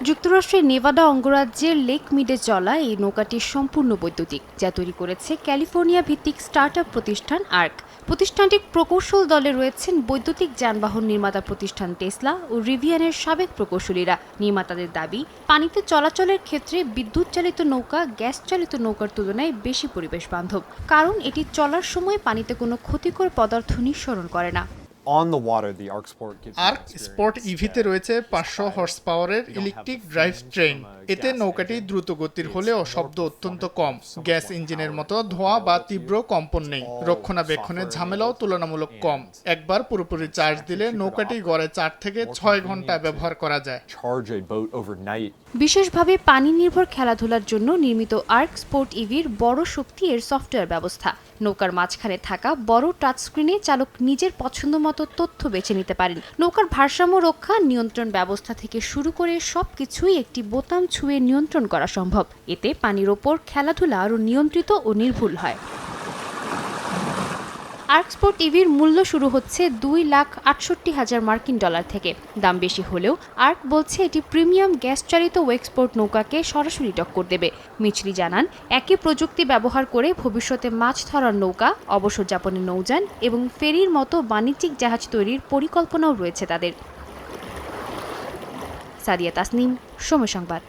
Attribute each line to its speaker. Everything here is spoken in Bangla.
Speaker 1: যুক্তরাষ্ট্রের নেভাদা অঙ্গরাজ্যের লেক মিডে চলা এই নৌকাটি সম্পূর্ণ বৈদ্যুতিক, যা তৈরি করেছে ক্যালিফোর্নিয়া ভিত্তিক স্টার্টআপ প্রতিষ্ঠান আর্ক। প্রতিষ্ঠানটির প্রকৌশল দলে রয়েছেন বৈদ্যুতিক যানবাহন নির্মাতা প্রতিষ্ঠান টেসলা ও রিভিয়ানের সাবেক প্রকৌশলীরা। নির্মাতাদের দাবি, পানিতে চলাচলের ক্ষেত্রে বিদ্যুৎ চালিত নৌকা গ্যাস চালিত নৌকার তুলনায় বেশি পরিবেশ বান্ধব, কারণ এটি চলার সময় পানিতে কোনো ক্ষতিকর পদার্থ নিঃসরণ করে না।
Speaker 2: আর্ক স্পোর্ট ইভিতে রয়েছে ৫০০ হর্স পাওয়ারের ইলেকট্রিক ড্রাইভ ট্রেন। এতে নৌকাটি দ্রুত গতির হলেও শব্দ অত্যন্ত কম। গ্যাস ইঞ্জিনের মতো ধোঁয়া বা তীব্র কম্পন নেই। রক্ষণাবেক্ষণের ঝামেলাও তুলনামূলক কম। একবার পুরোপুরি চার্জ দিলে নৌকাটি গড়ে ৪ থেকে ৬ ঘন্টা ব্যবহার করা যায়।
Speaker 1: বিশেষভাবে পানি নির্ভর খেলাধুলার জন্য নির্মিত আর্ক স্পোর্ট ইভির বড় শক্তি এর সফটওয়্যার ব্যবস্থা। নৌকার মাঝখানে থাকা বড় টাচ স্ক্রিনে চালক নিজের পছন্দমতো তথ্য বেছে নিতে পারেন। নৌকার ভারসাম্য রক্ষা, নিয়ন্ত্রণ ব্যবস্থা থেকে শুরু করে সবকিছুই একটি বোতাম ছুঁয়ে নিয়ন্ত্রণ করা সম্ভব। এতে পানির ওপর খেলাধুলা আরও নিয়ন্ত্রিত ও নির্ভুল হয়। আর্ক স্পোর্ট ইভির মূল্য শুরু হচ্ছে $2,68,000 মার্কিন থেকে। দাম বেশি হলেও আর্ক বলছে এটি প্রিমিয়াম গ্যাস চালিত ওয়েক্সপোর্ট নৌকাকে সরাসরি টক্কর দেবে। মিচলি জানান, একই প্রযুক্তি ব্যবহার করে ভবিষ্যতে মাছ ধরার নৌকা, অবসর যাপনের নৌযান এবং ফেরির মতো বাণিজ্যিক জাহাজ তৈরির পরিকল্পনাও রয়েছে তাদের। সাদিয়া তাসনিম, সময় সংবাদ।